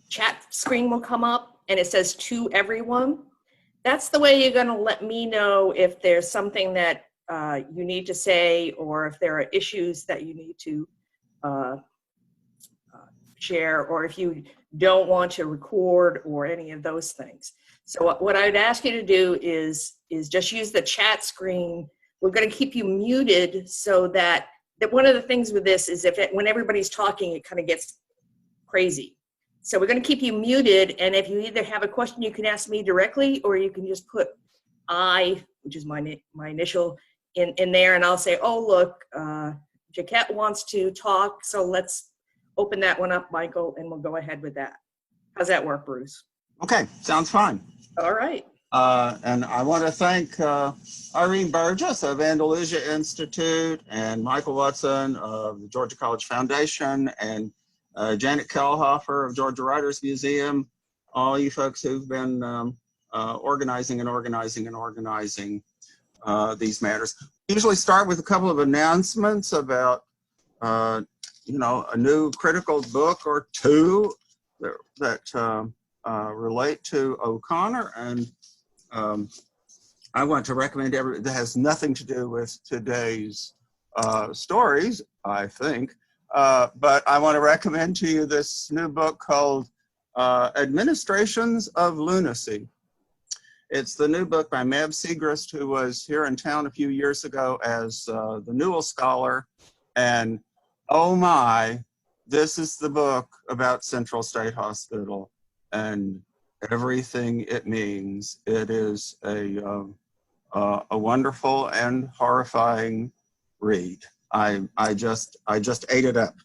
chat screen will come up and it says to everyone. That's the way you're going to let me know if there's something that you need to say, or if there are issues that you need to share, or if you don't want to record, or any of those things. So what I'd ask you to do is just use the chat screen. We're going to keep you muted so that one of the things with this is when everybody's talking, it kind of gets crazy. So we're going to keep you muted, and if you either have a question, you can ask me directly, or you can just put I, which is my initial, in there, and I'll say, oh, look, Jaquette wants to talk, so let's open that one up, Michael, and we'll go ahead with that. How's that work, Bruce? Okay, sounds fine. All right. And I want to thank Irene Burgess of Andalusia Institute, and Michael Watson of the Georgia College Foundation, and Janet Kellhofer of Georgia Writers Museum, all you folks who've been organizing these matters. We usually start with a couple of announcements about you know, a new critical book or two that relate to O'Connor, and I want to recommend that has nothing to do with today's stories, I think, but I want to recommend to you this new book called Administrations of Lunacy. It's the new book by Mab Segrist, who was here in town a few years ago as the Newell Scholar, and oh my, this is the book about Central State Hospital and everything it means. It is a wonderful and horrifying read. I just ate it up.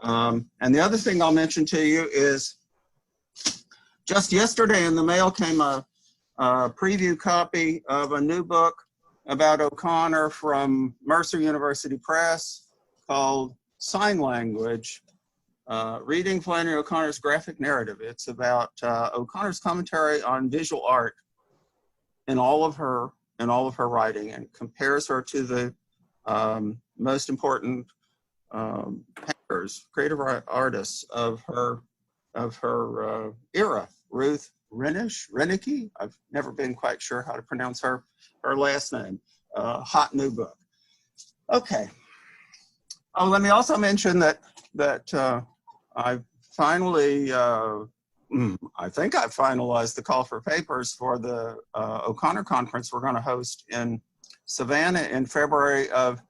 And the other thing I'll mention to you is just yesterday in the mail came a preview copy of a new book about O'Connor from Mercer University Press called Sign Language, Reading Flannery O'Connor's Graphic Narrative. It's about O'Connor's commentary on visual art in all of her writing, and compares her to the most important painters, creative artists of her era. Ruth Renicky. I've never been quite sure how to pronounce her last name. Hot new book. Okay. Oh, let me also mention that I finally, I think I've finalized the call for papers for the O'Connor conference we're going to host in Savannah in February of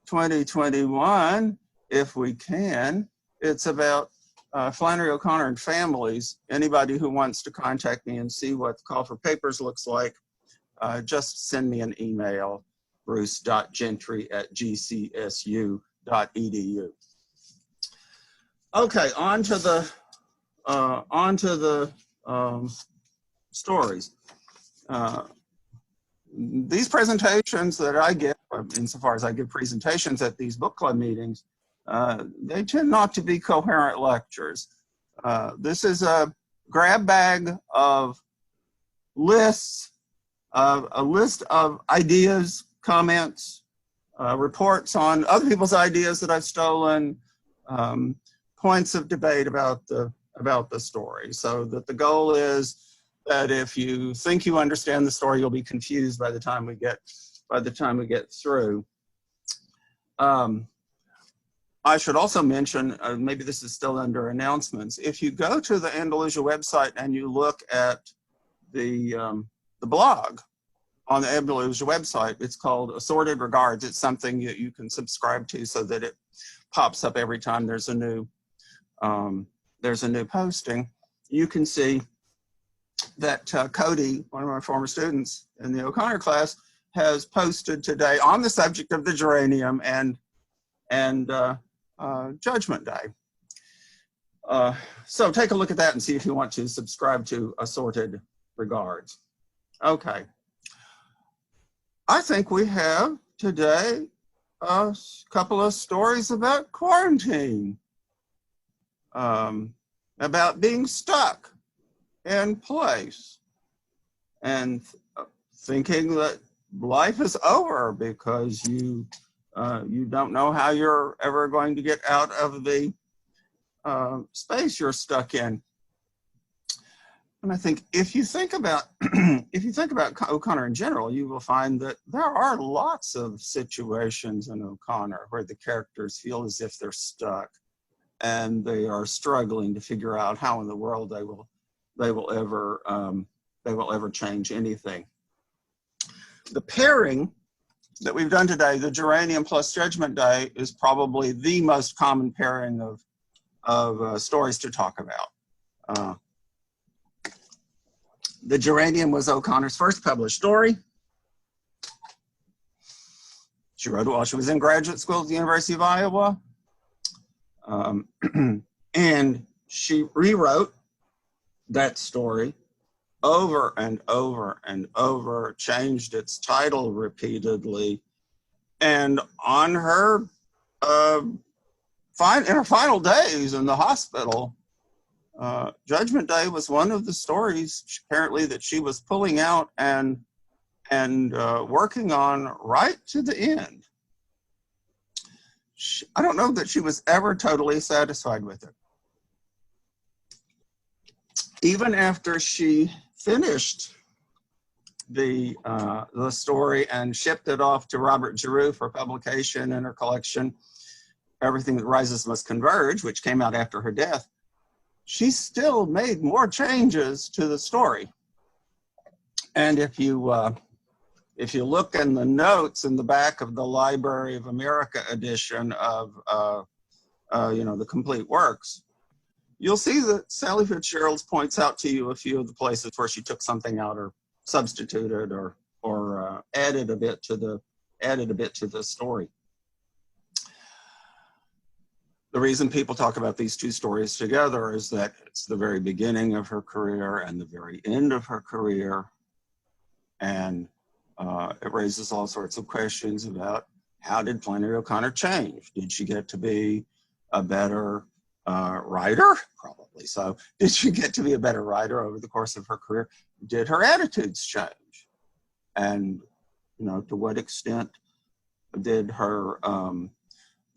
2021, if we can. It's about Flannery O'Connor and families. Anybody who wants to contact me and see what the call for papers looks like, just send me an email, bruce.gentry@gcsu.edu. Okay, on to the stories. These presentations that I give, insofar as I give presentations at these book club meetings, they tend not to be coherent lectures. This is a grab bag of lists, a list of ideas, comments, reports on other people's ideas that I've stolen, points of debate about the story. So that the goal is that if you think you understand the story, you'll be confused by the time we get through. I should also mention, maybe this is still under announcements. If you go to the Andalusia website and you look at the blog on the Andalusia website, it's called Assorted Regards. It's something you can subscribe to so that it pops up every time there's a new posting. You can see that Cody, one of my former students in the O'Connor class, has posted today on the subject of the geranium and Judgment Day. So take a look at that and see if you want to subscribe to Assorted Regards. Okay. I think we have today a couple of stories about quarantine, about being stuck in place and thinking that life is over because you You don't know how you're ever going to get out of the space you're stuck in. And I think if you think about O'Connor in general, you will find that there are lots of situations in O'Connor where the characters feel as if they're stuck and they are struggling to figure out how in the world they will ever change anything. The pairing that we've done today, the Geranium plus Judgment Day, is probably the most common pairing of stories to talk about. The Geranium was O'Connor's first published story. She wrote it while she was in graduate school at the University of Iowa. And she rewrote that story over and over and over, changed its title repeatedly. And on her, in her final days in the hospital, Judgment Day was one of the stories apparently that she was pulling out and working on right to the end. I don't know that she was ever totally satisfied with it. Even after she finished the story and shipped it off to Robert Giroux for publication in her collection, Everything That Rises Must Converge, which came out after her death, she still made more changes to the story. And if you look in the notes in the back of the Library of America edition of the complete works, you'll see that Sally Fitzgerald points out to you a few of the places where she took something out or substituted or added a bit to the story. The reason people talk about these two stories together is that it's the very beginning of her career and the very end of her career. And it raises all sorts of questions about how did Flannery O'Connor change? Did she get to be a better writer? Probably so. Did she get to be a better writer over the course of her career? Did her attitudes change? And, to what extent did her,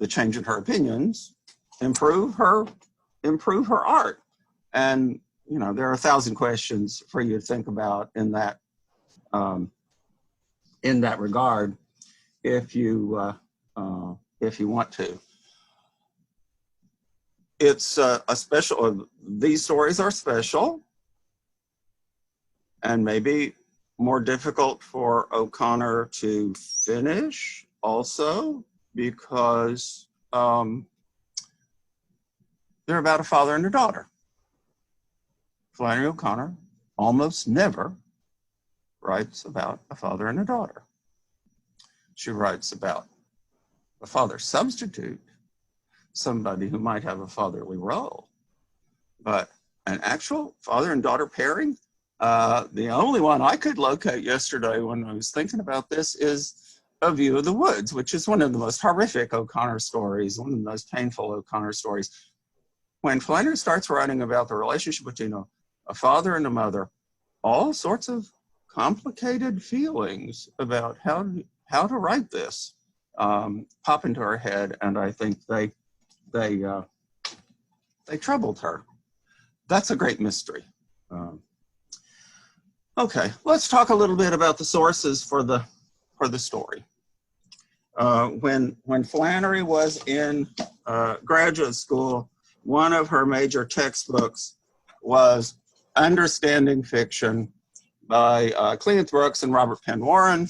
the change in her opinions improve her art? And, there are 1,000 questions for you to think about in that regard, if you want to. It's a special, these stories are special and maybe more difficult for O'Connor to finish also because they're about a father and a daughter. Flannery O'Connor almost never writes about a father and a daughter. She writes about a father substitute, somebody who might have a fatherly role. But an actual father and daughter pairing, the only one I could locate yesterday when I was thinking about this is A View of the Woods, which is one of the most horrific O'Connor stories, one of the most painful O'Connor stories. When Flannery starts writing about the relationship between a father and a mother, all sorts of complicated feelings about how to write this pop into her head, and I think they troubled her. That's a great mystery. Okay, let's talk a little bit about the sources for the story. When Flannery was in graduate school, one of her major textbooks was Understanding Fiction by Cleanth Brooks and Robert Penn Warren.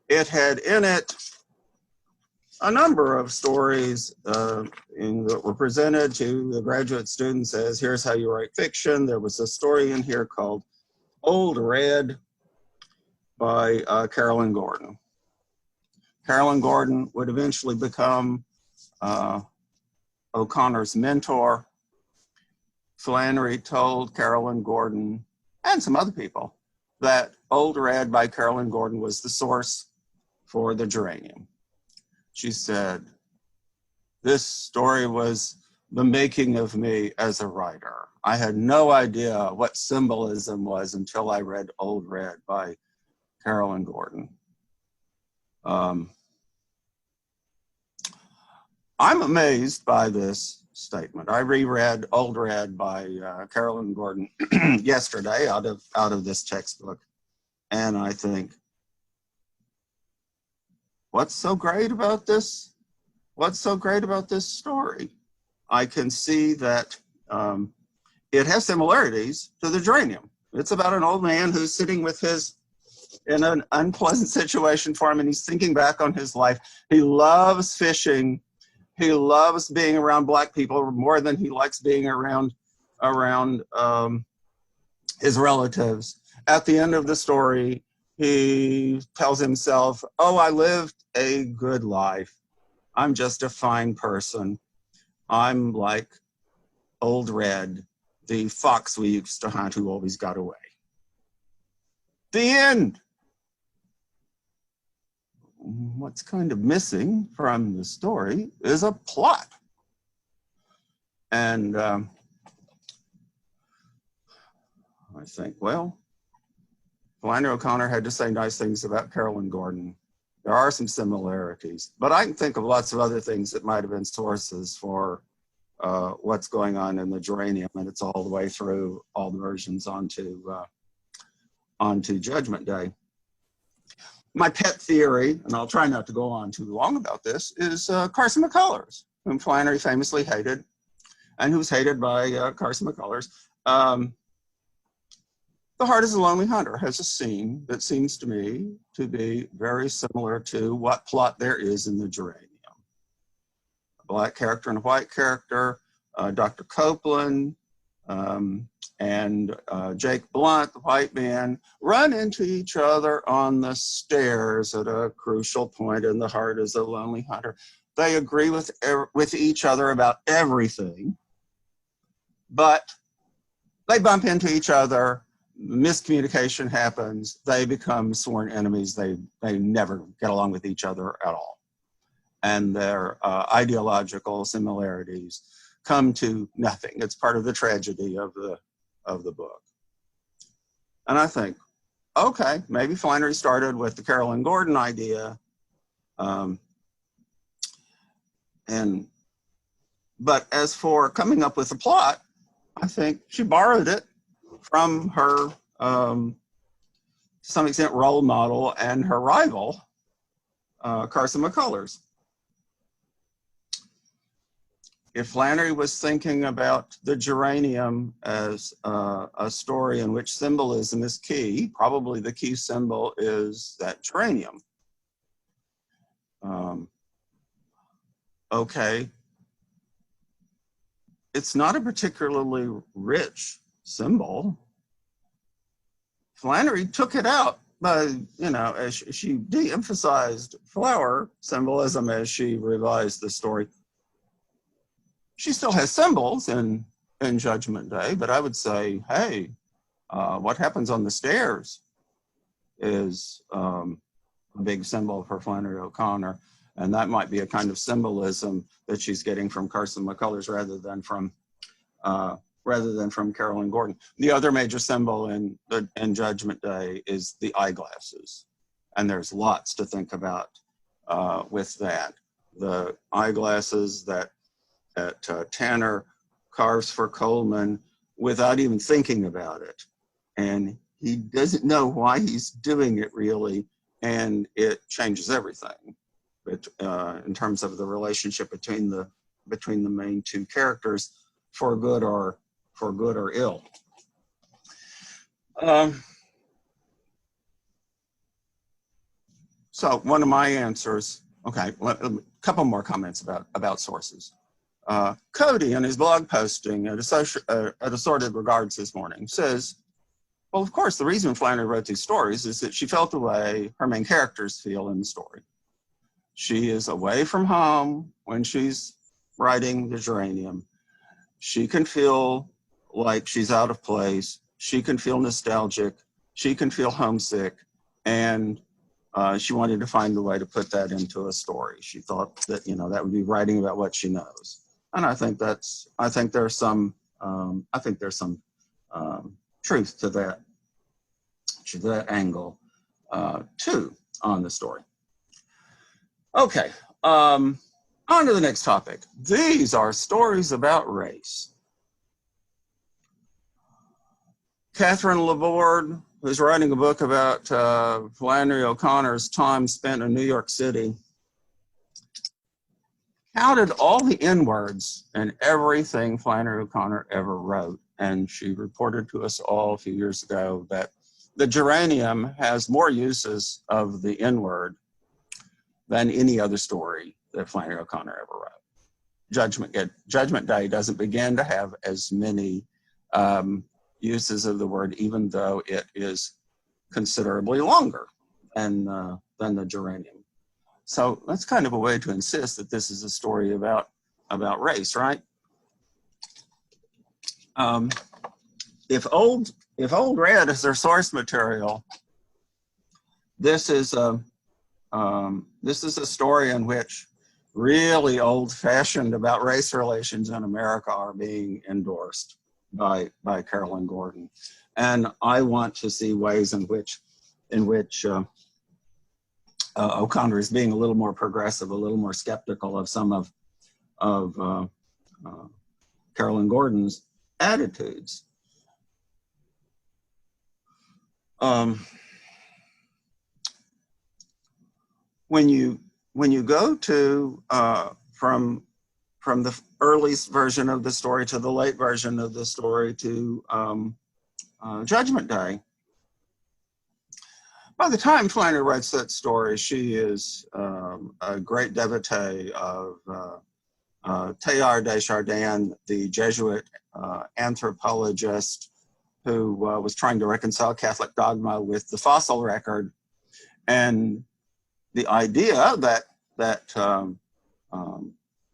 It had in it a number of stories that were presented to the graduate students as, here's how you write fiction. There was a story in here called Old Red by Carolyn Gordon. Carolyn Gordon would eventually become O'Connor's mentor. Flannery told Carolyn Gordon and some other people that Old Red by Carolyn Gordon was the source for the Geranium. She said, this story was the making of me as a writer. I had no idea what symbolism was until I read Old Red by Carolyn Gordon. I'm amazed by this statement. I reread Old Red by Carolyn Gordon yesterday out of this textbook, and I think, what's so great about this? What's so great about this story? I can see that it has similarities to the Geranium. It's about an old man who's sitting with in an unpleasant situation for him, and he's thinking back on his life. He loves fishing. He loves being around Black people more than he likes being around his relatives. At the end of the story, he tells himself, "Oh, I lived a good life. I'm just a fine person. I'm like Old Red, the fox we used to hunt who always got away." The end. What's kind of missing from the story is a plot. And I think, well, Flannery O'Connor had to say nice things about Carolyn Gordon. There are some similarities, but I can think of lots of other things that might have been sources for what's going on in the Geranium, and it's all the way through all the versions onto Judgment Day. My pet theory, and I'll try not to go on too long about this, is Carson McCullers, whom Flannery famously hated, and who's hated by Carson McCullers. The Heart is a Lonely Hunter has a scene that seems to me to be very similar to what plot there is in the Geranium. A Black character and a white character, Dr. Copeland, and Jake Blunt, the white man, run into each other on the stairs at a crucial point in The Heart is a Lonely Hunter. They agree with each other about everything, but they bump into each other, miscommunication happens, they become sworn enemies, they never get along with each other at all. And their ideological similarities come to nothing. It's part of the tragedy of the book. And I think, okay, maybe Flannery started with the Carolyn Gordon idea, but as for coming up with a plot, I think she borrowed it from her, to some extent, role model and her rival, Carson McCullers. If Flannery was thinking about the Geranium as a story in which symbolism is key, probably the key symbol is that Geranium. Okay, it's not a particularly rich symbol. Flannery took it out by, as she de-emphasized flower symbolism as she revised the story. She still has symbols in Judgment Day, but I would say, hey, what happens on the stairs is a big symbol for Flannery O'Connor, and that might be a kind of symbolism that she's getting from Carson McCullers rather than from Carolyn Gordon. The other major symbol in Judgment Day is the eyeglasses, and there's lots to think about with that. The eyeglasses that Tanner carves for Coleman without even thinking about it. And he doesn't know why he's doing it really, and it changes everything. But in terms of the relationship between the main two characters, for good or ill. So one of my answers, okay, a couple more comments about sources. Cody, in his blog posting at Assorted Regards this morning, says, well, of course, the reason Flannery wrote these stories is that she felt the way her main characters feel in the story. She is away from home when she's writing the Geranium. She can feel like she's out of place. She can feel nostalgic. She can feel homesick. And she wanted to find a way to put that into a story. She thought that, that would be writing about what she knows. And I think there's some truth to that angle too on the story. Okay, On to the next topic. These are stories about race. Catherine Laborde, who's writing a book about Flannery O'Connor's time spent in New York City, counted all the N-words in everything Flannery O'Connor ever wrote. And she reported to us all a few years ago that the Geranium has more uses of the N-word than any other story that Flannery O'Connor ever wrote. Judgment Day doesn't begin to have as many uses of the word, even though it is considerably longer than the Geranium. So that's kind of a way to insist that this is a story about race, right? If old Red is their source material, this is a story in which really old-fashioned about race relations in America are being endorsed by Carolyn Gordon, and I want to see ways in which O'Connor is being a little more progressive, a little more skeptical of some of Carolyn Gordon's attitudes. When you go to from the earliest version of the story to the late version of the story to Judgment Day, by the time Flannery writes that story, she is a great devotee of Teilhard de Chardin, the Jesuit anthropologist who was trying to reconcile Catholic dogma with the fossil record. And the idea that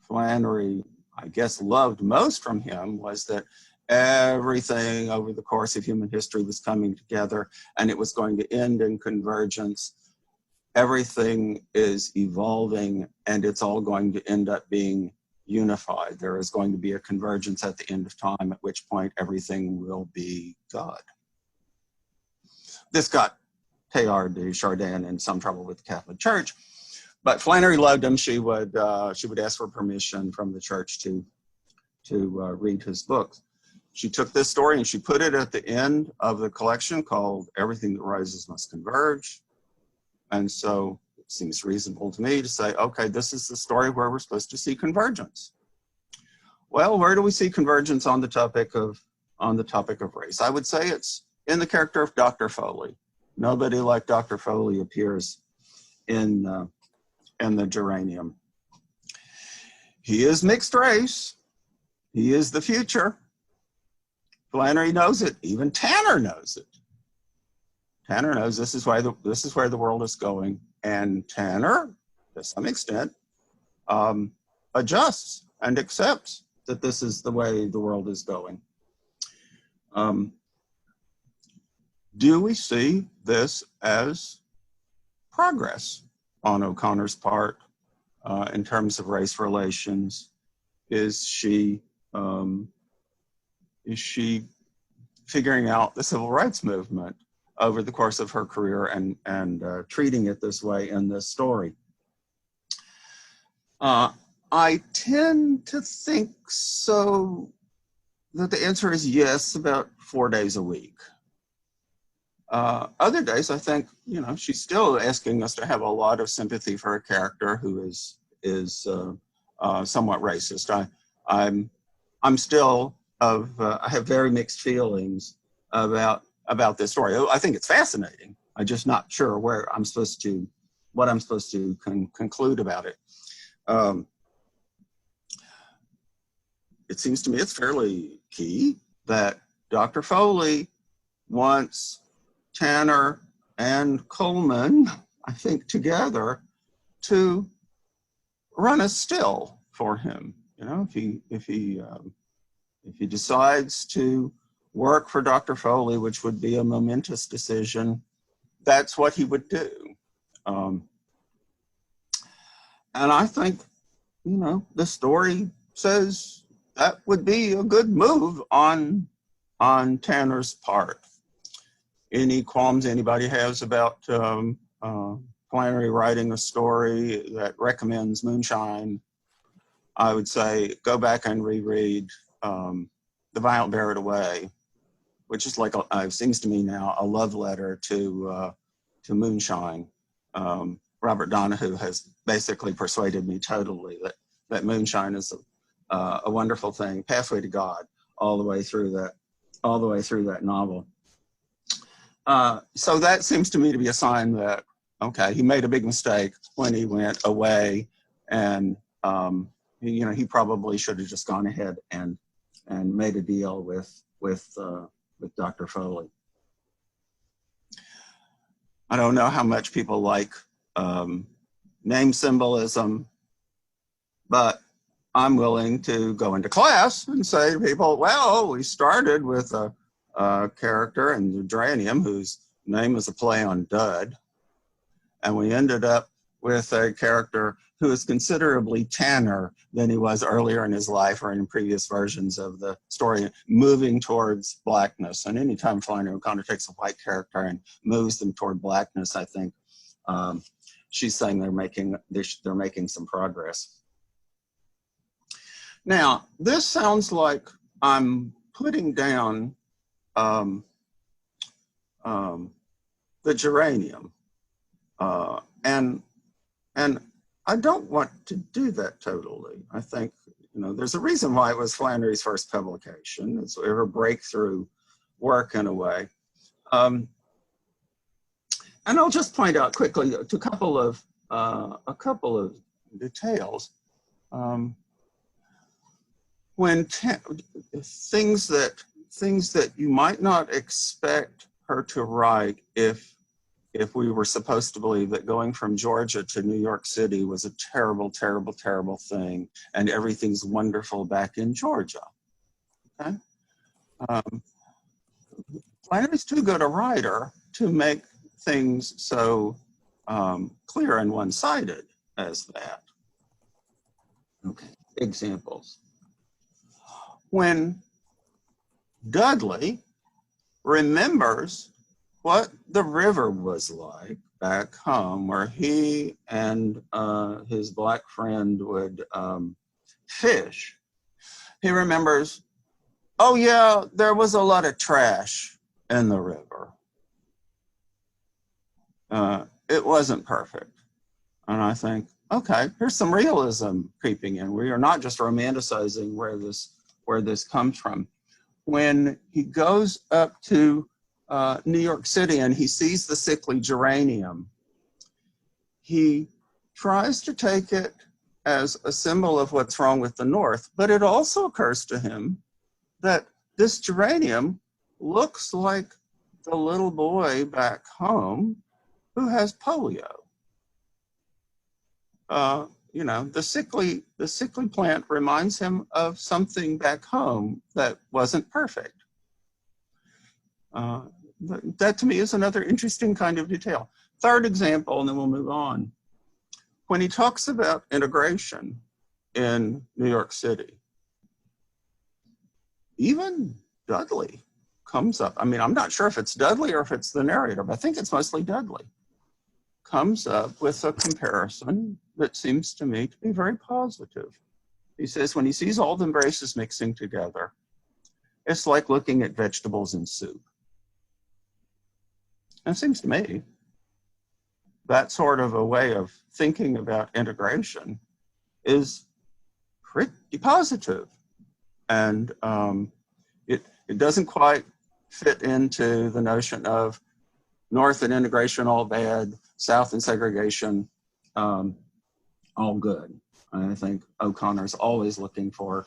Flannery, I guess, loved most from him was that everything over the course of human history was coming together and it was going to end in convergence. Everything is evolving and it's all going to end up being unified. There is going to be a convergence at the end of time, at which point everything will be God. This got Teilhard de Chardin in some trouble with the Catholic Church, but Flannery loved him. She would ask for permission from the church to read his books. She took this story and she put it at the end of the collection called Everything That Rises Must Converge. And so it seems reasonable to me to say, okay, this is the story where we're supposed to see convergence. Well, where do we see convergence on the topic of race? I would say it's in the character of Dr. Foley. Nobody like Dr. Foley appears in the Geranium. He is mixed race. He is the future. Flannery knows it. Even Tanner knows it. Tanner knows this is where the world is going, and Tanner, to some extent, adjusts and accepts that this is the way the world is going. Do we see this as progress on O'Connor's part in terms of race relations? Is she figuring out the civil rights movement over the course of her career and treating it this way in this story? I tend to think so, that the answer is yes, about 4 days a week. Other days, I think, she's still asking us to have a lot of sympathy for a character who is somewhat racist. I'm still I have very mixed feelings about this story. I think it's fascinating. I'm just not sure what I'm supposed to conclude about it. It seems to me it's fairly key that Dr. Foley wants Tanner and Coleman, I think, together to run a still for him. If he decides to work for Dr. Foley, which would be a momentous decision, that's what he would do. And I think, the story says that would be a good move on Tanner's part. Any qualms anybody has about Flannery writing a story that recommends moonshine I would say go back and reread The Violent Bear It Away, which is like, it seems to me now, a love letter to moonshine. Robert Donahue has basically persuaded me totally that moonshine is a wonderful thing. Pathway to God, all the way through that novel. So that seems to me to be a sign that, okay, he made a big mistake when he went away, and he probably should have just gone ahead and made a deal with Dr. Foley. I don't know how much people like name symbolism, but I'm willing to go into class and say to people, well, we started with a character in Geranium whose name is a play on dud, and we ended up with a character who is considerably tanner than he was earlier in his life or in previous versions of the story, moving towards blackness. And anytime Flannery O'Connor takes a white character and moves them toward blackness, I think she's saying they're making some progress. Now, this sounds like I'm putting down the geranium, and I don't want to do that totally. I think, there's a reason why it was Flannery's first publication. It's a breakthrough work in a way. And I'll just point out quickly to a couple of details. When things that you might not expect her to write if we were supposed to believe that going from Georgia to New York City was a terrible, terrible, terrible thing, and everything's wonderful back in Georgia. Okay? Flannery's too good a writer to make things so clear and one-sided as that. Okay, examples. When Dudley remembers what the river was like back home, where he and his black friend would fish, he remembers, oh yeah, there was a lot of trash in the river. It wasn't perfect. And I think, okay, here's some realism creeping in. We are not just romanticizing where this comes from. When he goes up to New York City and he sees the sickly geranium, he tries to take it as a symbol of what's wrong with the North, but it also occurs to him that this geranium looks like the little boy back home who has polio. The sickly plant reminds him of something back home that wasn't perfect. That to me is another interesting kind of detail. Third example, and then we'll move on. When he talks about integration in New York City, even Dudley comes up. I mean, I'm not sure if it's Dudley or if it's the narrator, but I think it's mostly Dudley. Comes up with a comparison that seems to me to be very positive. He says, when he sees all the races mixing together, it's like looking at vegetables in soup. And it seems to me that sort of a way of thinking about integration is pretty positive. And it doesn't quite fit into the notion of North and integration all bad, South and segregation all good. I think O'Connor's always looking for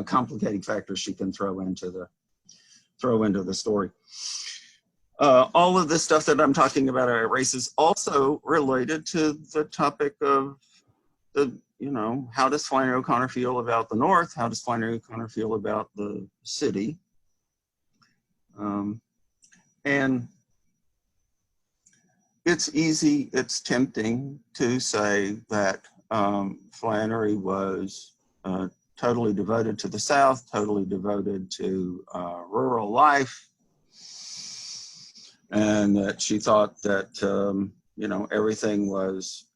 complicating factors she can throw into the story. All of this stuff that I'm talking about at race is also related to the topic of how does Flannery O'Connor feel about the North? How does Flannery O'Connor feel about the city? And it's tempting to say that Flannery was totally devoted to the South, totally devoted to rural life, and that she thought that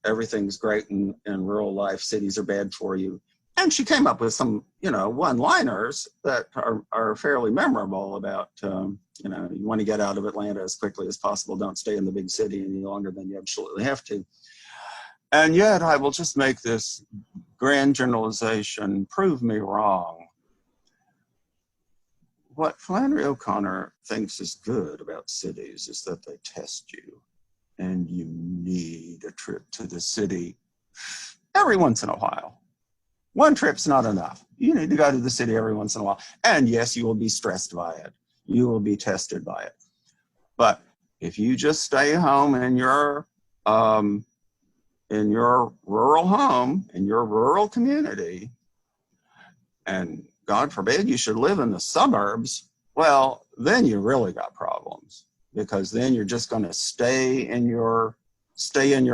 everything's great in rural life, cities are bad for you. And she came up with some, one-liners that are fairly memorable about, you want to get out of Atlanta as quickly as possible. Don't stay in the big city any longer than you absolutely have to. And yet I will just make this grand generalization, prove me wrong. What Flannery O'Connor thinks is good about cities is that they test you, and you need a trip to the city every once in a while. One trip's not enough. You need to go to the city every once in a while. And yes, you will be stressed by it. You will be tested by it. But if you just stay home in your rural home, in your rural community, and God forbid you should live in the suburbs, well, then you really got problems, because then you're just going to stay in your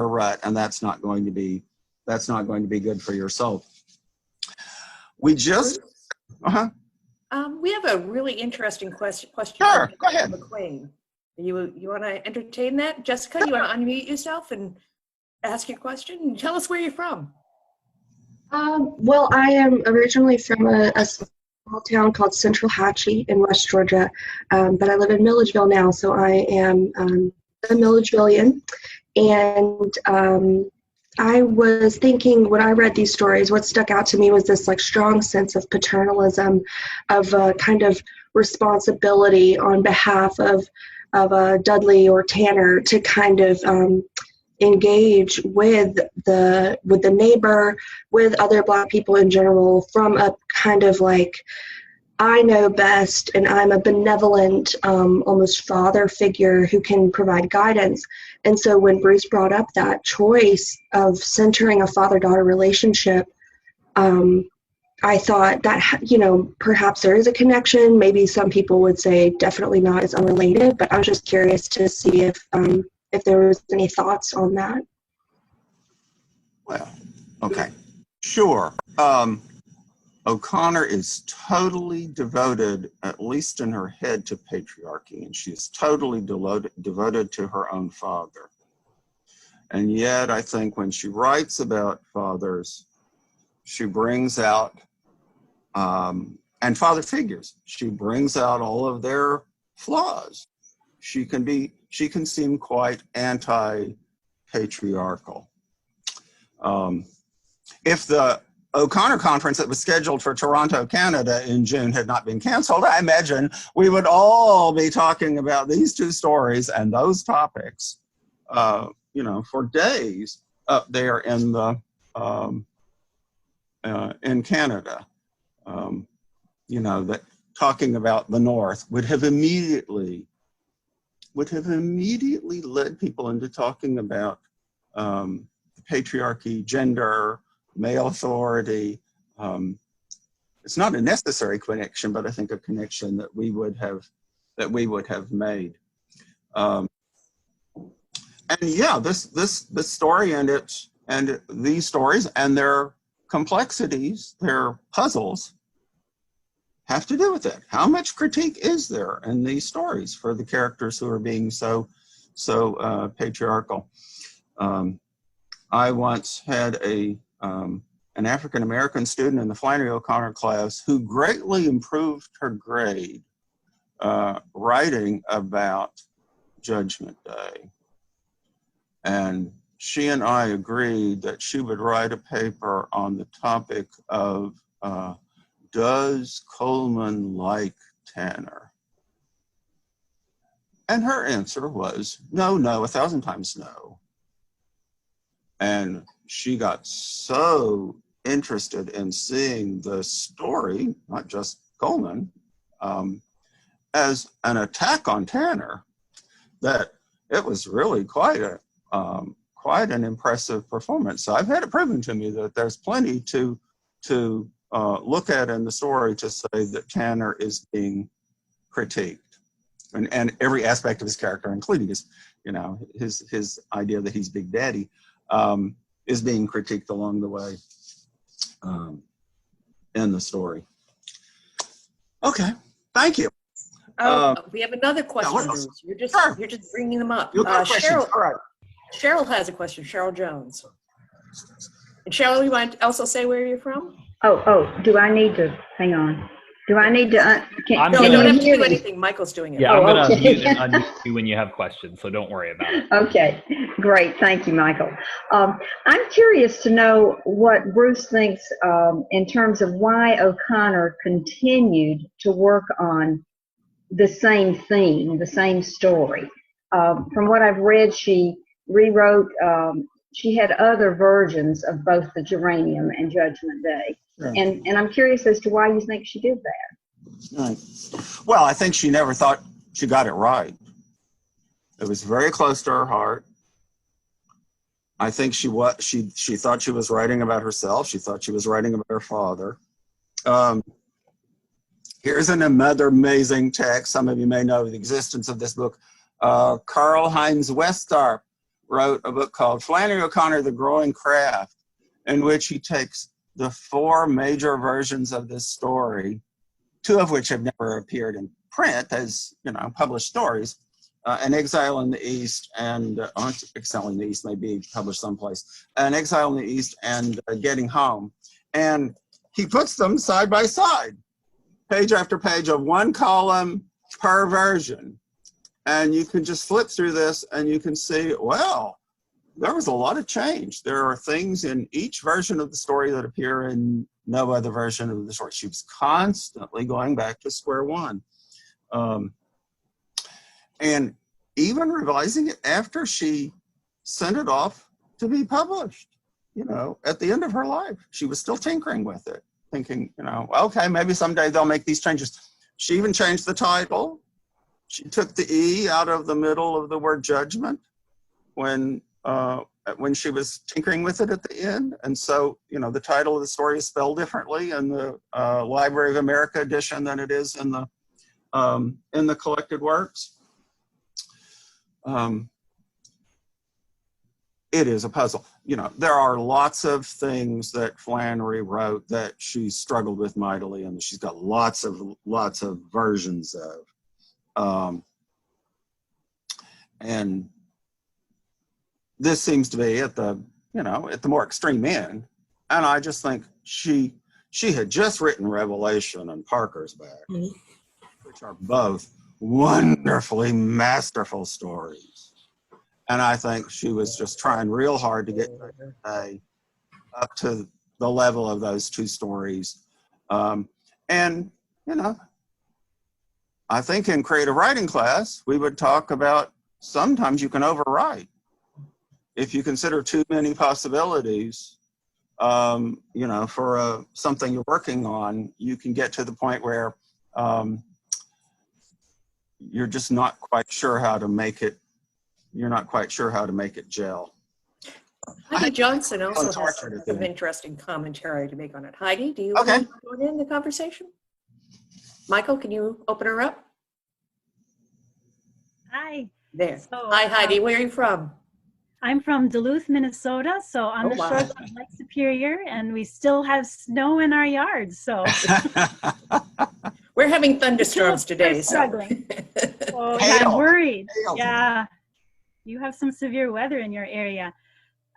rut, and that's not going to be good for your soul. We just, we have a really interesting question. Sure, go ahead. McQueen. You want to entertain that? Jessica, you want to unmute yourself and ask your question? And tell us where you're from. Well, I am originally from a small town called Central Hatchie in West Georgia, but I live in Milledgeville now, so I am a Milledgevillian. And I was thinking, when I read these stories, what stuck out to me was this strong sense of paternalism, of a kind of responsibility on behalf of Dudley or Tanner to kind of engage with the neighbor, with other Black people in general, from a kind of I know best, and I'm a benevolent, almost father figure who can provide guidance. And so when Bruce brought up that choice of centering a father-daughter relationship, I thought that, perhaps there is a connection. Maybe some people would say definitely not, it's unrelated, but I was just curious to see if there was any thoughts on that. Well, okay, sure. O'Connor is totally devoted, at least in her head, to patriarchy, and she is totally devoted to her own father. And yet, I think when she writes about fathers, she brings out, and father figures, she brings out all of their flaws. She can seem quite anti-patriarchal. If the O'Connor conference that was scheduled for Toronto, Canada in June had not been canceled, I imagine we would all be talking about these two stories and those topics, for days up there in the in Canada. That talking about the North would have immediately led people into talking about patriarchy, gender, male authority. It's not a necessary connection, but I think a connection that we would have made. And yeah, this story and these stories and their complexities, their puzzles, have to do with it. How much critique is there in these stories for the characters who are being so patriarchal? I once had an African-American student in the Flannery O'Connor class who greatly improved her grade writing about Judgment Day. And she and I agreed that she would write a paper on the topic of does Coleman like Tanner? And her answer was no, 1,000 times no. And she got so interested in seeing the story, not just Coleman, as an attack on Tanner, that it was really quite an impressive performance. So I've had it proven to me that there's plenty to look at in the story to say that Tanner is being critiqued, and every aspect of his character, including his idea that he's Big Daddy, is being critiqued along the way in the story. Okay, thank you. We have another question. You're just bringing them up. Cheryl, all right. Cheryl has a question. Cheryl Jones. And Cheryl, you want to also say where you're from? Do I need to, hang on. Do I need to, I'm No, you can don't gonna- have to hear do me? anything. Michael's doing it. Yeah, I'm going to okay. mute and unmute you when you have questions, so don't worry about it. Okay, great. Thank you, Michael. I'm curious to know what Bruce thinks in terms of why O'Connor continued to work on the same theme, the same story. From what I've read, she rewrote, she had other versions of both the Geranium and Judgment Day. Sure. And I'm curious as to why you think she did that. Right. Well, I think she never thought she got it right. It was very close to her heart. I think she thought she was writing about herself. She thought she was writing about her father. Here's another amazing text. Some of you may know the existence of this book. Karl Heinz Westarp wrote a book called Flannery O'Connor, The Growing Craft, in which he takes the 4 major versions of this story, 2 of which have never appeared in print as, published stories, An Exile in the East and Exile in the East may be published someplace, An Exile in the East and Getting Home. And he puts them side by side, page after page of 1 column per version. And you can just flip through this and you can see, well, there was a lot of change. There are things in each version of the story that appear in no other version of the story. She was constantly going back to square one. And even revising it after she sent it off to be published, at the end of her life, she was still tinkering with it, thinking, okay, maybe someday they'll make these changes. She even changed the title. She took the E out of the middle of the word judgment when she was tinkering with it at the end. And so, the title of the story is spelled differently in the Library of America edition than it is in the collected works. It is a puzzle. There are lots of things that Flannery wrote that she struggled with mightily, and she's got lots of versions of. And this seems to be at the more extreme end. And I just think she had just written Revelation and Parker's Back, which are both wonderfully masterful stories. And I think she was just trying real hard to get up to the level of those 2 stories. I think in creative writing class, we would talk about sometimes you can overwrite. If you consider too many possibilities, for something you're working on, you can get to the point where you're just not quite sure how to make it. You're not quite sure how to make it gel. Heidi Johnson also has Unfortunate some thing. interesting commentary to make on it. Heidi, do you Okay. want to join in the conversation? Michael, can you open her up? Hi. There. So, Hi, Heidi. Where are you from? I'm from Duluth, Minnesota, so on Oh, the wow. shores of Lake Superior, and we still have snow in our yards, so We're having thunderstorms Still today. So. struggling. So yeah, Hail. I'm worried. Hail. Yeah, you have some severe weather in your area.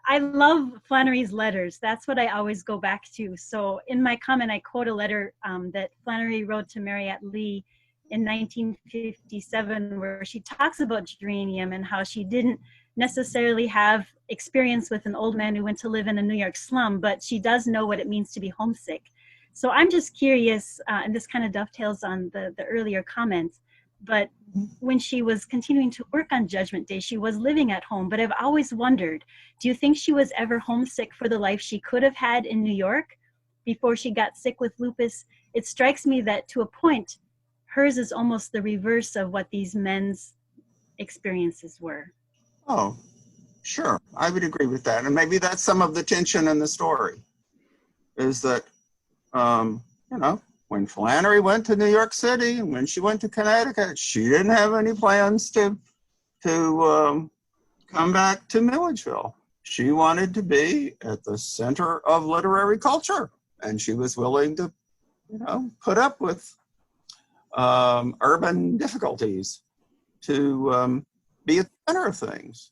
I love Flannery's letters. That's what I always go back to. So in my comment, I quote a letter that Flannery wrote to Mariette Lee in 1957, where she talks about geranium and how she didn't necessarily have experience with an old man who went to live in a New York slum, but she does know what it means to be homesick. So I'm just curious, and this kind of dovetails on the earlier comments, but when she was continuing to work on Judgment Day, she was living at home, but I've always wondered, do you think she was ever homesick for the life she could have had in New York before she got sick with lupus? It strikes me that to a point, hers is almost the reverse of what these men's experiences were. Oh, sure. I would agree with that. And maybe that's some of the tension in the story, is that, when Flannery went to New York City and when she went to Connecticut, she didn't have any plans to come back to Milledgeville. She wanted to be at the center of literary culture, and she was willing to, put up with urban difficulties to be at the center of things.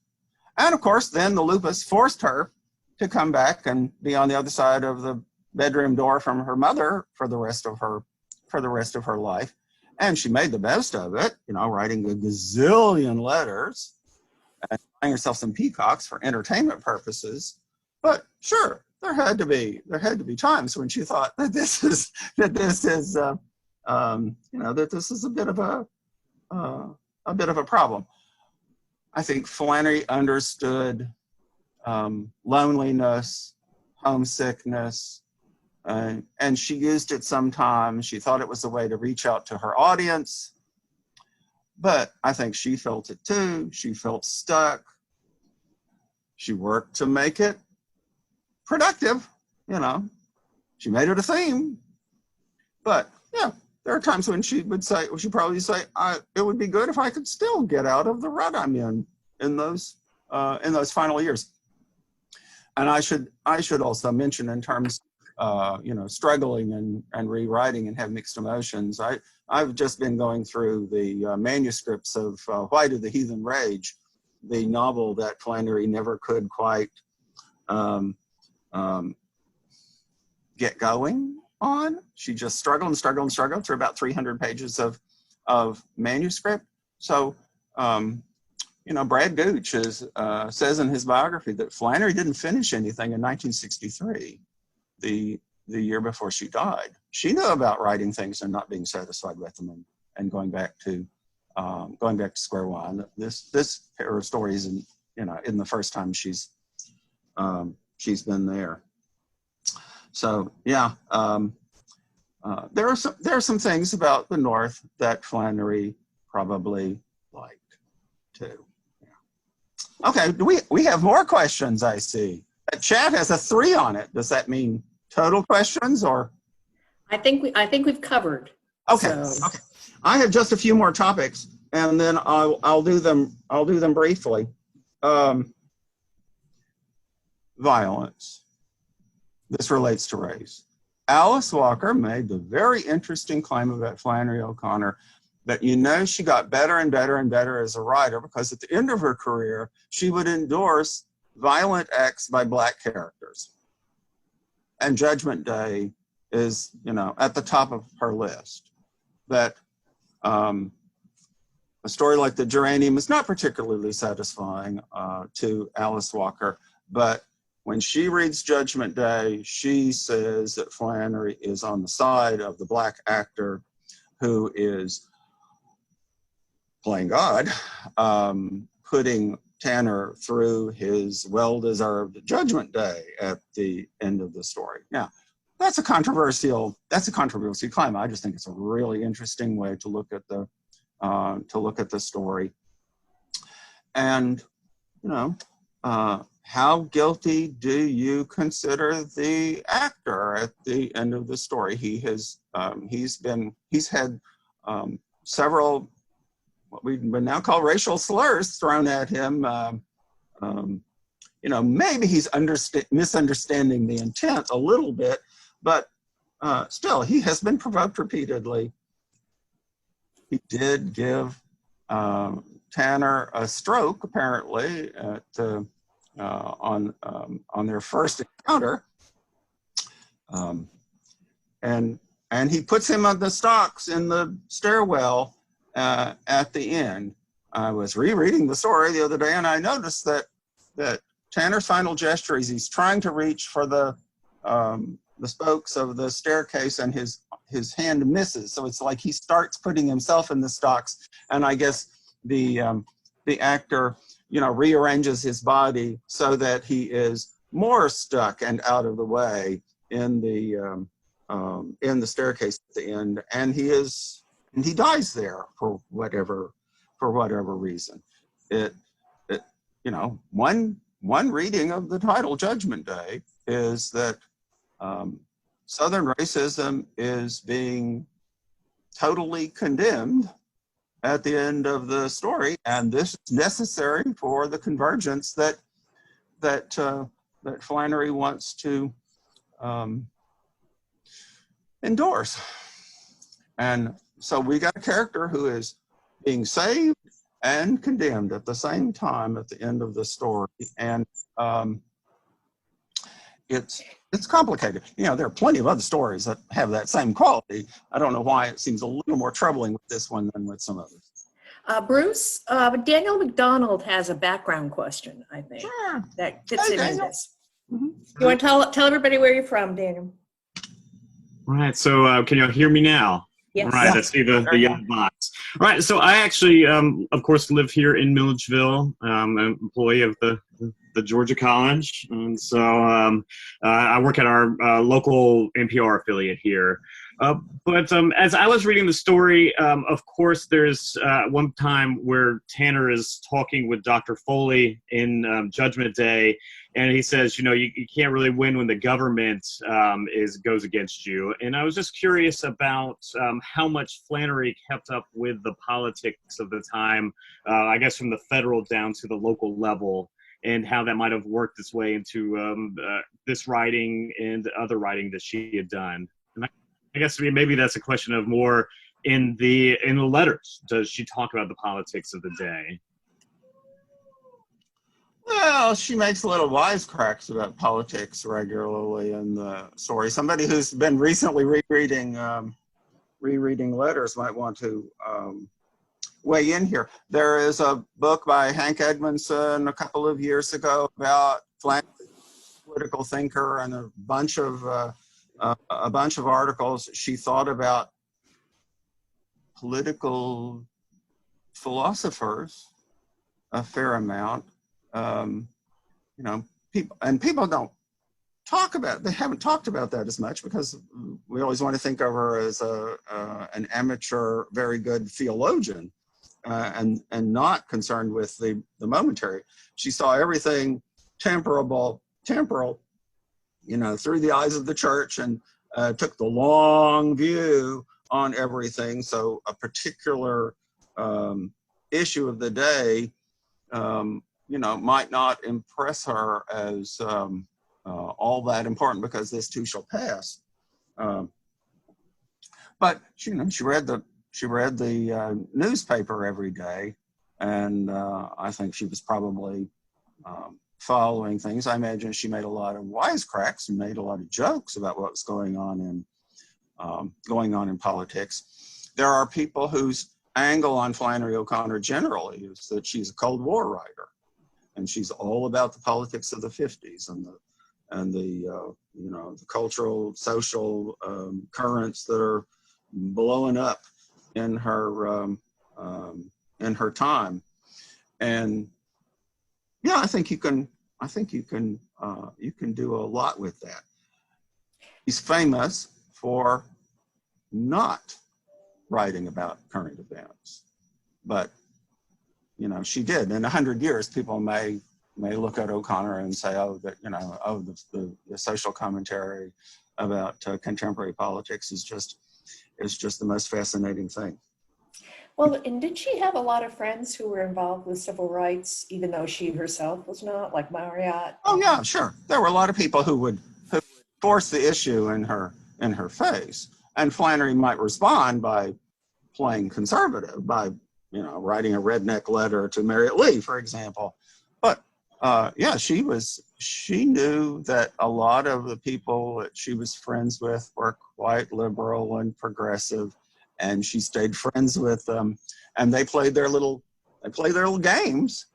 And of course, then the lupus forced her to come back and be on the other side of the bedroom door from her mother for the rest of her life. And she made the best of it, you know, writing a gazillion letters and buying herself some peacocks for entertainment purposes. But sure, there had to be times when she thought that this is you know, that this is a bit of a problem. I think Flannery understood loneliness, homesickness, and she used it sometimes. She thought it was a way to reach out to her audience, but I think she felt it too. She felt stuck. She worked to make it productive, you know. She made it a theme, but yeah, there are times when she'd probably say, it would be good if I could still get out of the rut I'm in those final years. And I should also mention, in terms, you know, struggling and rewriting and have mixed emotions, I've just been going through the manuscripts of Why Did the Heathen Rage, the novel that Flannery never could quite get going on. She just struggled through about 300 pages of manuscript. So, you know, Brad Gooch says in his biography that Flannery didn't finish anything in 1963, the year before she died. She knew about writing things and not being satisfied with them and going back to square one. This pair of stories, in the first time she's been there. So yeah, there are some things about the North that Flannery probably liked too. Yeah. Okay, we have more questions, I see. The chat has a 3 on it. Does that mean total questions, or? I think we've covered. Okay. So. Okay. I have just a few more topics, and then I'll do them briefly. Violence. This relates to race. Alice Walker made the very interesting claim about Flannery O'Connor that, you know, she got better and better and better as a writer because at the end of her career, she would endorse violent acts by Black characters. And Judgment Day is, you know, at the top of her list. That a story like the Geranium is not particularly satisfying to Alice Walker, but when she reads Judgment Day, she says that Flannery is on the side of the Black actor who is playing God, putting Tanner through his well-deserved Judgment Day at the end of the story. Now, that's a controversial claim. I just think it's a really interesting way to look at the story. And, you know, how guilty do you consider the actor at the end of the story? He's had several what we would now call racial slurs thrown at him. You know, maybe he's misunderstanding the intent a little bit, but still, he has been provoked repeatedly. He did give Tanner a stroke, apparently, on their first encounter, and he puts him on the stocks in the stairwell at the end. I was rereading the story the other day, and I noticed that Tanner's final gesture is he's trying to reach for the spokes of the staircase, and his hand misses. So it's like he starts putting himself in the stocks, and I guess the actor, you know, rearranges his body so that he is more stuck and out of the way in the staircase at the end, and he dies there for whatever reason. It you know, one reading of the title Judgment Day is that Southern racism is being totally condemned at the end of the story, and this is necessary for the convergence that Flannery wants to endorse. And so we got a character who is being saved and condemned at the same time at the end of the story, and it's it's complicated. You know, there are plenty of other stories that have that same quality. I don't know why it seems a little more troubling with this one than with some others. Bruce, Daniel McDonald has a background question, I think, Sure. that fits Hey, in with Daniel. this. Mhm. You want to tell everybody where you're from, Daniel? Right, so can you hear me now? Yes. Right, I see the yellow box. Right, so I actually, of course, live here in Milledgeville. I'm an employee of the Georgia College, and so I work at our local NPR affiliate here. But as I was reading the story, of course, there's one time where Tanner is talking with Dr. Foley in Judgment Day, and he says, you know, you can't really win when the government goes against you. And I was just curious about how much Flannery kept up with the politics of the time, I guess from the federal down to the local level, and how that might have worked its way into this writing and other writing that she had done. And I guess maybe that's a question of more in the letters. Does she talk about the politics of the day? Well, she makes little wisecracks about politics regularly in the story. Somebody who's been recently rereading letters might want to weigh in here. There is a book by Hank Edmondson a couple of years ago about Flannery, political thinker, and a bunch of articles. She thought about political philosophers a fair amount. You know, people don't talk about, they haven't talked about that as much because we always want to think of her as an amateur, very good theologian, and not concerned with the momentary. She saw everything temporal, you know, through the eyes of the church, and took the long view on everything. So a particular issue of the day, you know, might not impress her as all that important, because this too shall pass. But you know, she read the newspaper every day, and I think she was probably following things. I imagine she made a lot of wisecracks and made a lot of jokes about what was going on in politics. There are people whose angle on Flannery O'Connor generally is that she's a Cold War writer, and she's all about the politics of the 50s and the you know, the cultural, social currents that are blowing up in her time. And yeah, I think you can do a lot with that. He's famous for not writing about current events, but you know, she did. In 100 years, people may look at O'Connor and say, oh, that, you know, oh, the social commentary about contemporary politics is just the most fascinating thing. Well, and did she have a lot of friends who were involved with civil rights, even though she herself was not, like Marriott? Oh yeah, sure. There were a lot of people who would force the issue in her face, and Flannery might respond by playing conservative, by, you know, writing a redneck letter to Marriott Lee, for example. But yeah, she knew that a lot of the people that she was friends with were quite liberal and progressive, and she stayed friends with them, and they played their little games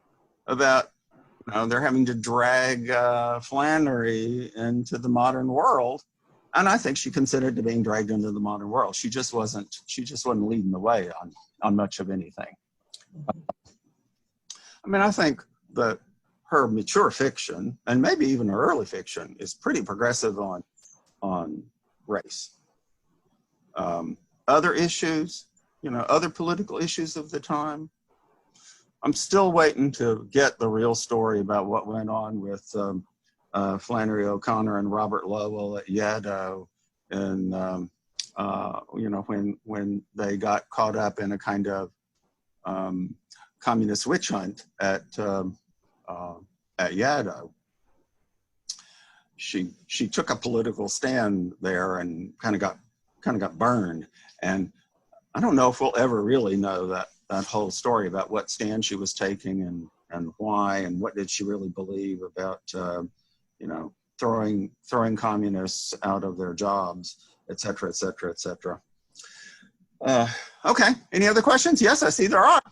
about, you know, they're having to drag Flannery into the modern world. And I think she considered it being dragged into the modern world. She just wasn't leading the way on much of anything. I mean, I think that her mature fiction, and maybe even her early fiction, is pretty progressive on race. Other issues, you know, other political issues of the time, I'm still waiting to get the real story about what went on with Flannery O'Connor and Robert Lowell at Yaddo, and you know, when they got caught up in a kind of communist witch hunt at Yaddo. She took a political stand there and kind of got burned, and I don't know if we'll ever really know that whole story about what stand she was taking and why, and what did she really believe about you know, throwing communists out of their jobs, et cetera, et cetera, et cetera. Okay, any other questions? Yes, I see there are.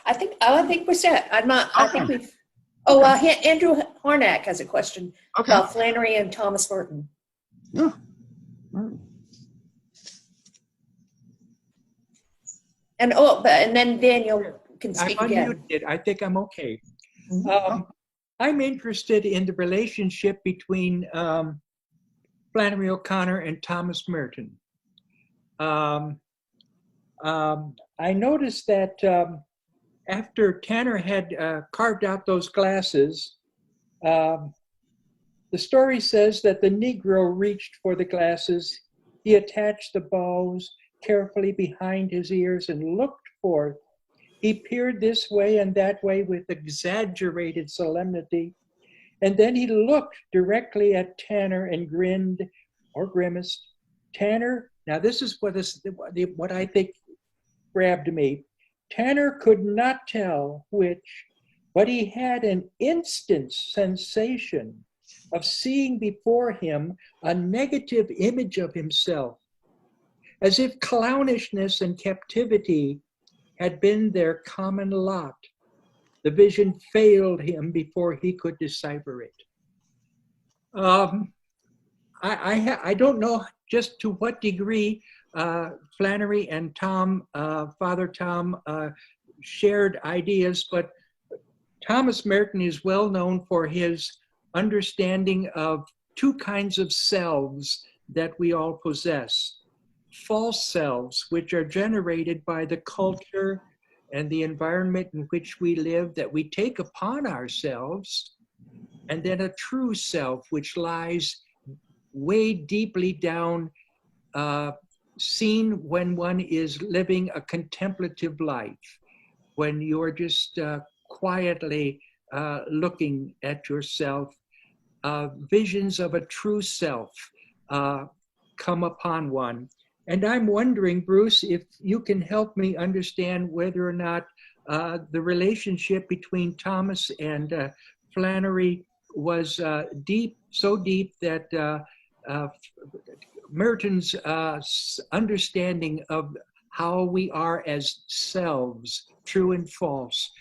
I think we're set. I think Okay. we've. Andrew Harnack has a question about Flannery and Thomas Merton. Yeah. And then Daniel can speak I'm again. unmuted. I think I'm okay. Mhm. I'm interested in the relationship between Flannery O'Connor and Thomas Merton. I noticed that after Tanner had carved out those glasses, the story says that the Negro reached for the glasses. He attached the bows carefully behind his ears and looked forth. He peered this way and that way with exaggerated solemnity. And then he looked directly at Tanner and grinned or grimaced. Tanner, now this is what I think grabbed me. Tanner could not tell which, but he had an instant sensation of seeing before him a negative image of himself, as if clownishness and captivity had been their common lot. The vision failed him before he could decipher it. I don't know just to what degree Flannery and Tom, Father Tom, shared ideas, but Thomas Merton is well known for his understanding of two kinds of selves that we all possess. False selves, which are generated by the culture and the environment in which we live that we take upon ourselves, and then a true self, which lies way deeply down, seen when one is living a contemplative life, when you're just quietly looking at yourself. Visions of a true self come upon one. And I'm wondering, Bruce, if you can help me understand whether or not the relationship between Thomas and Flannery was deep, so deep that Merton's understanding of how we are as selves, true and false,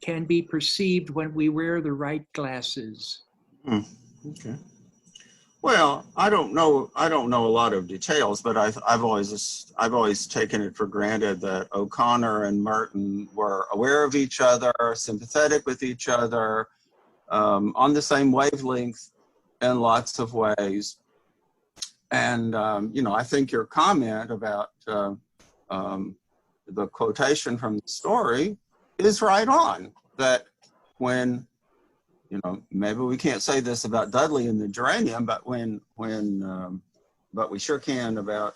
can be perceived when we wear the right glasses. Okay. Well, I don't know a lot of details, but I've always taken it for granted that O'Connor and Merton were aware of each other, sympathetic with each other, on the same wavelength in lots of ways. And I think your comment about the quotation from the story is right on. That when maybe we can't say this about Dudley and the Geranium, but but we sure can about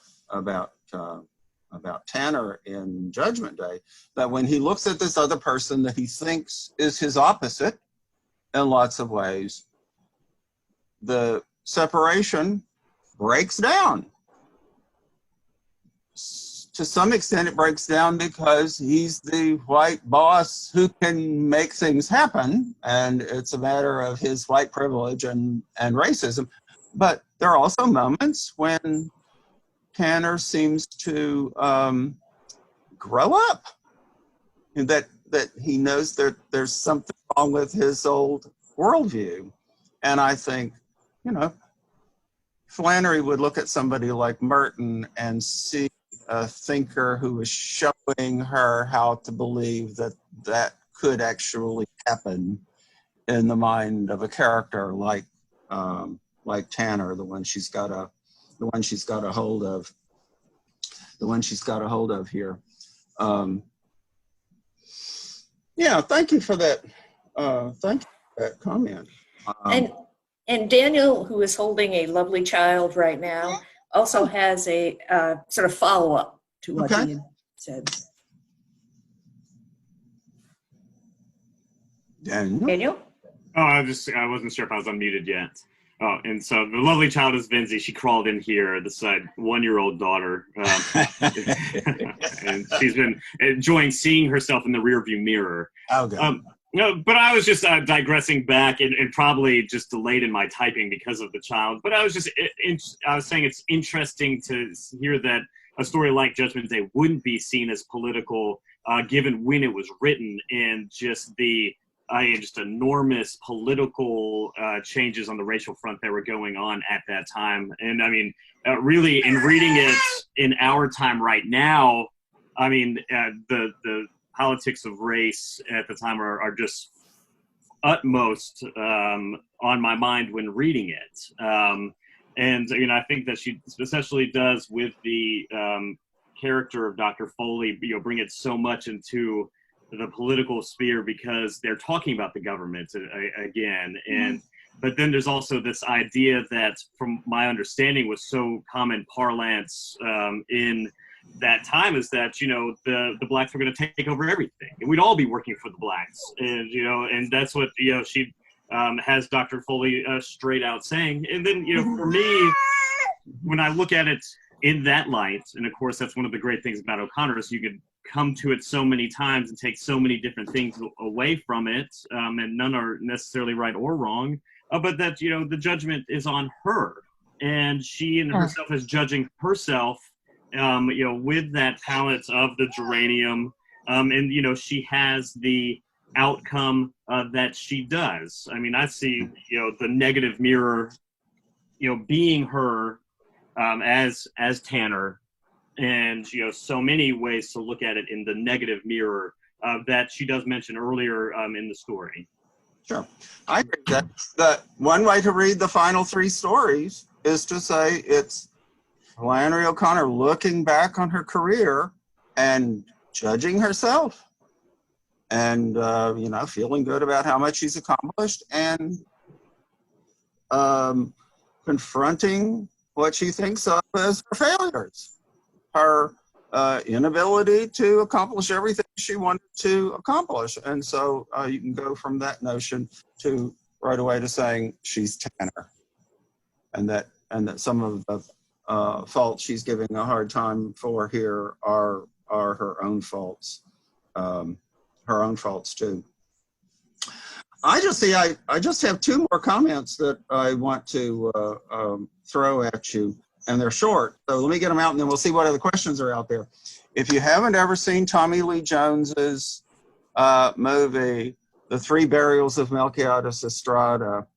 Tanner in Judgment Day, that when he looks at this other person that he thinks is his opposite in lots of ways, the separation breaks down. To some extent, it breaks down because he's the white boss who can make things happen, and it's a matter of his white privilege and racism. But there are also moments when Tanner seems to grow up, and that he knows that there's something wrong with his old worldview. And I think, Flannery would look at somebody like Merton and see a thinker who was showing her how to believe that could actually happen in the mind of a character like Tanner, the one she's got a hold of here. Thank you for that. Thank you for that comment. And Daniel, who is holding a lovely child right now, also has a sort of follow-up to what he had said. Daniel? Oh, I wasn't sure if I was unmuted yet. Oh, and so the lovely child is Vinzi. She crawled in here, this 1-year-old daughter. And she's been enjoying seeing herself in the rearview mirror. Okay. No, but I was just digressing back and probably just delayed in my typing because of the child. But I was just, I was saying it's interesting to hear that a story like Judgment Day wouldn't be seen as political, given when it was written, and just the just enormous political changes on the racial front that were going on at that time. And I mean, really, in reading it in our time right now, I mean, the politics of race at the time are just utmost on my mind when reading it. And, you know, I think that she especially does with the character of Dr. Foley, you know, bring it so much into the political sphere because they're talking about the government again. And but then there's also this idea that, from my understanding, was so common parlance in that time, is that, you know, the blacks were going to take over everything, and we'd all be working for the blacks. And, you know, and that's what, you know, she has Dr. Foley straight out saying. And then, you know, for me, when I look at it in that light, and of course that's one of the great things about O'Connor, is you could come to it so many times and take so many different things away from it, and none are necessarily right or wrong, but that, you know, the judgment is on her, and she and herself is judging herself, you know, with that talent of the geranium, and, you know, she has the outcome that she does. I mean, I see, you know, the negative mirror, you know, being her as Tanner, and, you know, so many ways to look at it in the negative mirror that she does mention earlier in the story. Sure. I agree that one way to read the final three stories is to say it's Flannery O'Connor looking back on her career and judging herself, and, you know, feeling good about how much she's accomplished, and confronting what she thinks of as her failures, her inability to accomplish everything she wanted to accomplish. And so you can go from that notion to right away to saying she's Tanner, and that some of the faults she's giving a hard time for here are her own faults, too. I just have two more comments that I want to throw at you, and they're short. So let me get them out, and then we'll see what other questions are out there. If you haven't ever seen Tommy Lee Jones's movie, The Three Burials of Melquiades Estrada,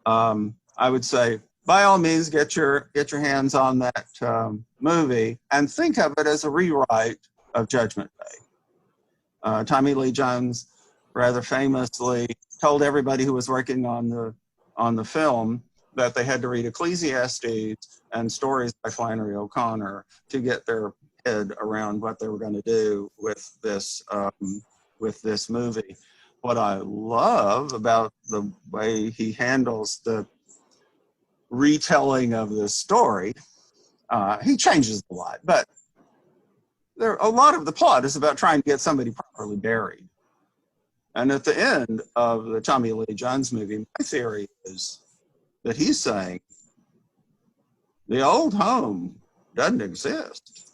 I would say, by all means, get your hands on that movie and think of it as a rewrite of Judgment Day. Tommy Lee Jones rather famously told everybody who was working on the film that they had to read Ecclesiastes and stories by Flannery O'Connor to get their head around what they were going to do with this movie. What I love about the way he handles the retelling of this story, he changes a lot, but a lot of the plot is about trying to get somebody properly buried. And at the end of the Tommy Lee Jones movie, my theory is that he's saying the old home doesn't exist.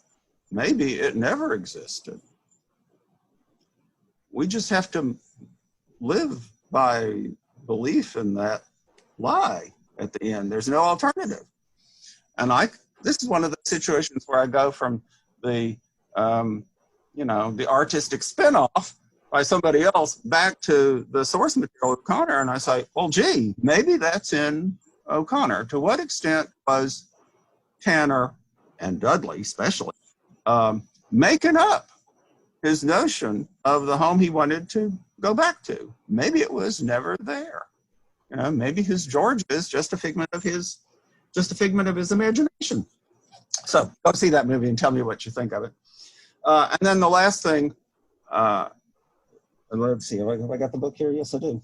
Maybe it never existed. We just have to live by belief in that lie at the end. There's no alternative. And this is one of the situations where I go from the, you know, the artistic spinoff by somebody else back to the source material of O'Connor, and I say, well, gee, maybe that's in O'Connor. To what extent was Tanner, and Dudley especially, making up his notion of the home he wanted to go back to? Maybe it was never there. You know, maybe his Georgia is just a figment of his imagination. So go see that movie and tell me what you think of it. And then the last thing, let's see, have I got the book here? Yes, I do.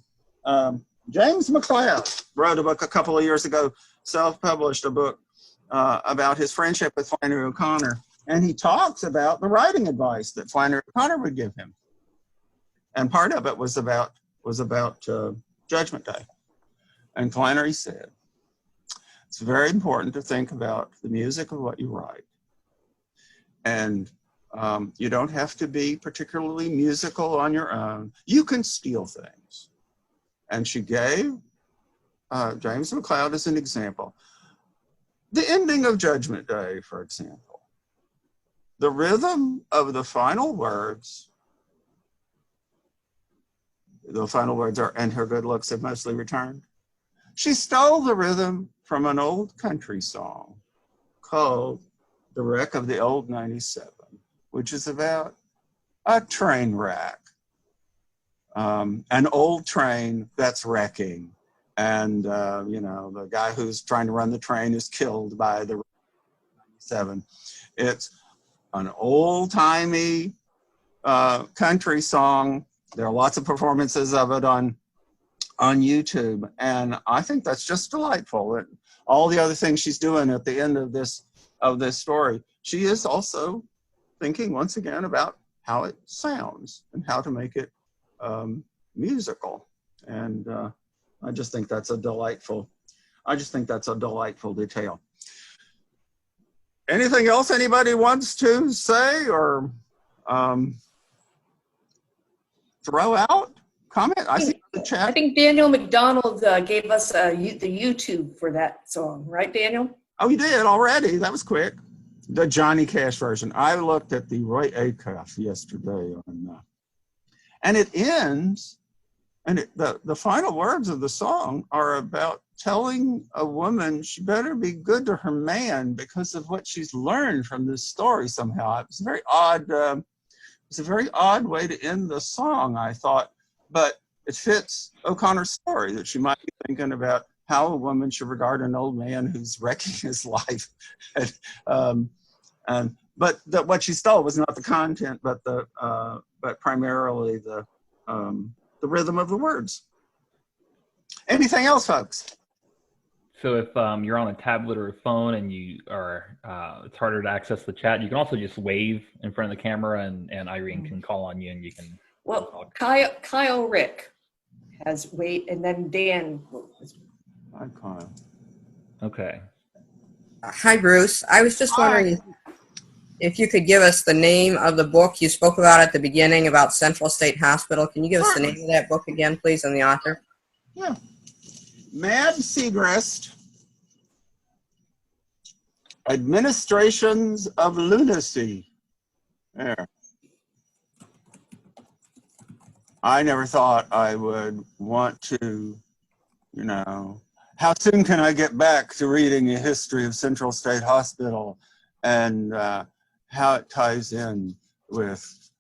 James McLeod wrote a book a couple of years ago, self-published a book about his friendship with Flannery O'Connor. And he talks about the writing advice that Flannery O'Connor would give him. And part of it was about Judgment Day. And Flannery said, it's very important to think about the music of what you write. And You don't have to be particularly musical on your own. You can steal things. And she gave James McCloud as an example. The ending of Judgment Day, for example. The rhythm of the final words are, and her good looks have mostly returned. She stole the rhythm from an old country song called The Wreck of the Old 97, which is about a train wreck, an old train that's wrecking. And, the guy who's trying to run the train is killed by the 97. It's an old-timey country song. There are lots of performances of it on YouTube, and I think that's just delightful. And all the other things she's doing at the end of this story, she is also thinking once again about how it sounds and how to make it musical. And I just think that's a delightful detail. Anything else anybody wants to say or throw out? Comment? I see the chat. I think Daniel McDonald gave us the YouTube for that song, right, Daniel? Oh, you did already? That was quick. The Johnny Cash version. I looked at the Roy Acuff yesterday, and it ends, and the final words of the song are about telling a woman she better be good to her man because of what she's learned from this story somehow. It was a very odd. It's a very odd way to end the song, I thought, but it fits O'Connor's story that she might be thinking about how a woman should regard an old man who's wrecking his life. But what she stole was not the content, but primarily the rhythm of the words. Anything else, folks? So if you're on a tablet or a phone and you are, it's harder to access the chat, you can also just wave in front of the camera and Irene can call on you and you can. Well, Kyle Rick has wait, and then Dan. Hi, Kyle. Okay. Hi, Bruce. I was just wondering if you could give us the name of the book you spoke about at the beginning about Central State Hospital. Can you give us the name of that book again, please, and the author? Yeah. Mad Segrest, Administrations of Lunacy. There. I never thought I would want to, how soon can I get back to reading a history of Central State Hospital and how it ties in with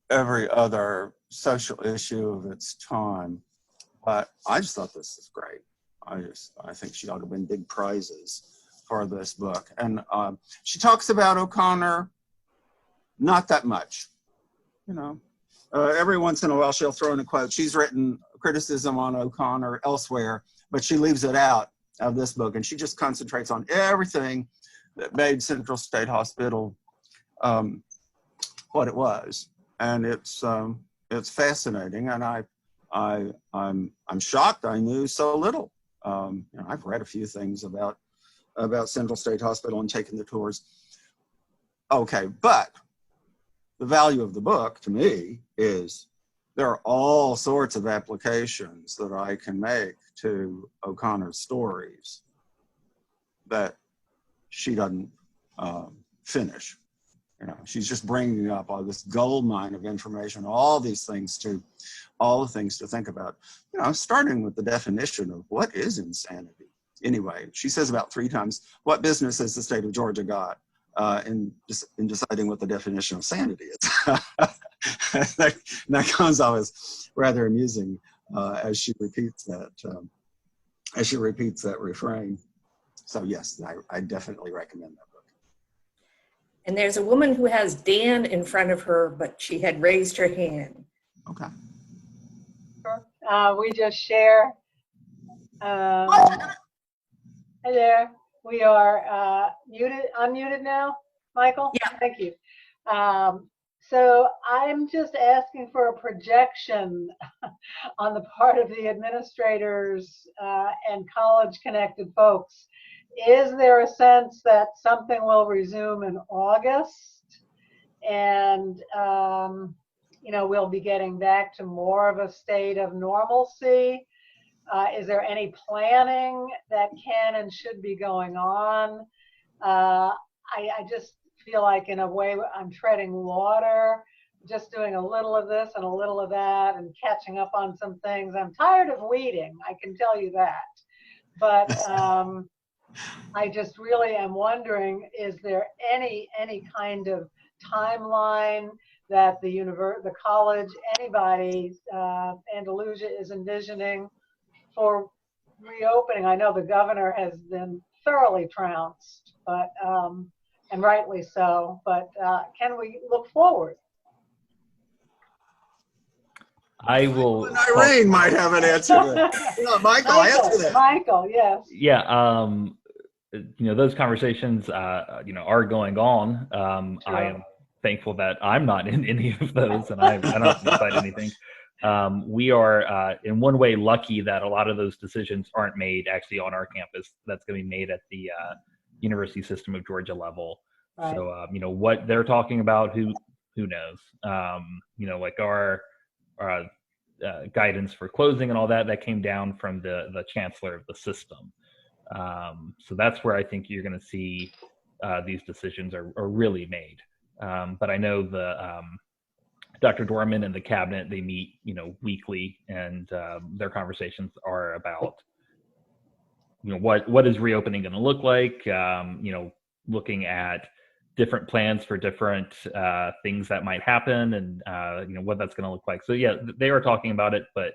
every other social issue of its time. But I just thought this was great. I think she ought to win big prizes for this book. And she talks about O'Connor, not that much, every once in a while she'll throw in a quote. She's written criticism on O'Connor elsewhere, but she leaves it out of this book, and she just concentrates on everything that made Central State Hospital what it was. And it's fascinating, and I'm shocked I knew so little. I've read a few things about Central State Hospital and taken the tours. Okay, but the value of the book to me is there are all sorts of applications that I can make to O'Connor's stories that she doesn't finish. She's just bringing up all this gold mine of information, all the things to think about, starting with the definition of what is insanity. Anyway, she says about 3 times, what business has the state of Georgia got in deciding what the definition of sanity is? that comes off as rather amusing as she repeats that refrain. So yes, I definitely recommend that book. And there's a woman who has Dan in front of her, but she had raised her hand. Okay. We just share. Hi there. We are muted. Unmuted now, Michael? Yeah. Thank you. So I'm just asking for a projection on the part of the administrators and college-connected folks. Is there a sense that something will resume in August? and we'll be getting back to more of a state of normalcy. Is there any planning that can and should be going on? I just feel like, in a way, I'm treading water, just doing a little of this and a little of that and catching up on some things. I'm tired of weeding, I can tell you that. But I just really am wondering, is there any kind of timeline that the college, anybody, Andalusia is envisioning for reopening? I know the governor has been thoroughly trounced, but and rightly so. But can we look forward? I will. And Irene might have an answer to that. Yeah, Michael, answer that. Michael, yes. Yeah. Those conversations, are going on. Sure. I am thankful that I'm not in any of those, and I don't have to decide anything. We are, in one way, lucky that a lot of those decisions aren't made actually on our campus. That's going to be made at the University System of Georgia level. Right. So, what they're talking about, who knows? Like our guidance for closing and all that came down from the chancellor of the system. So that's where I think you're going to see these decisions are really made. But I know the Dr. Dorman and the cabinet, they meet, weekly, and their conversations are about, what is reopening going to look like, looking at different plans for different things that might happen, and what that's going to look like. So yeah, they are talking about it, but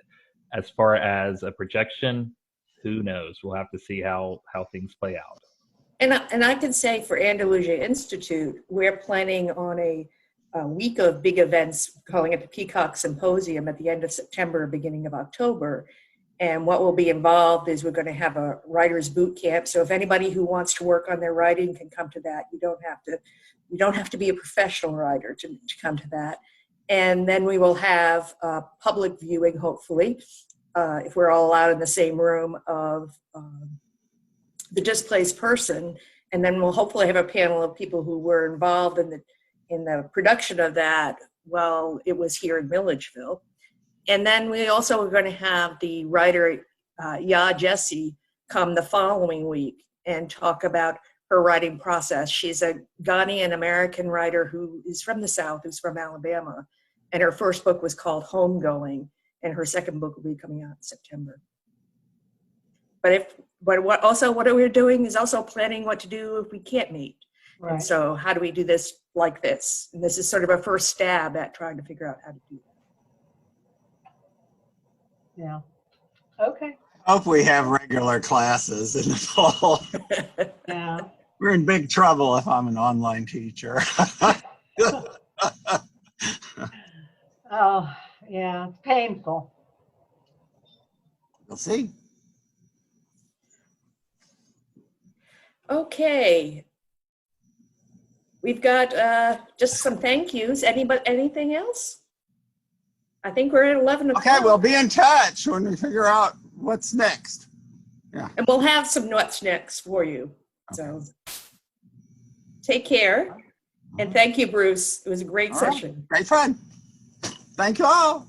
as far as a projection, who knows? We'll have to see how things play out. And I can say for Andalusia Institute, we're planning on a week of big events, calling it the Peacock Symposium at the end of September, beginning of October. And what will be involved is we're going to have a writer's boot camp. So if anybody who wants to work on their writing can come to that. You don't have to be a professional writer to come to that. And then we will have public viewing, hopefully, if we're all allowed in the same room, of the displaced person. And then we'll hopefully have a panel of people who were involved in the production of that while it was here in Milledgeville. And then we also are going to have the writer, Jesse, come the following week and talk about her writing process. She's a Ghanaian-American writer who is from the South, who's from Alabama. And her first book was called Homegoing, and her second book will be coming out in September. But what we're doing is also planning what to do if we can't meet. Right. And so how do we do this like this? And this is sort of a first stab at trying to figure out how to do that. Yeah. Okay. Hope we have regular classes in the fall. Yeah. We're in big trouble if I'm an online teacher. Oh, yeah. It's painful. We'll see. Okay. We've got just some thank yous. Anything else? I think we're at 11 o'clock. Okay, we'll be in touch when we figure out what's next. Yeah. And we'll have some what's next for you. So take care. And thank you, Bruce. It was a great session. Great fun. Thank you all.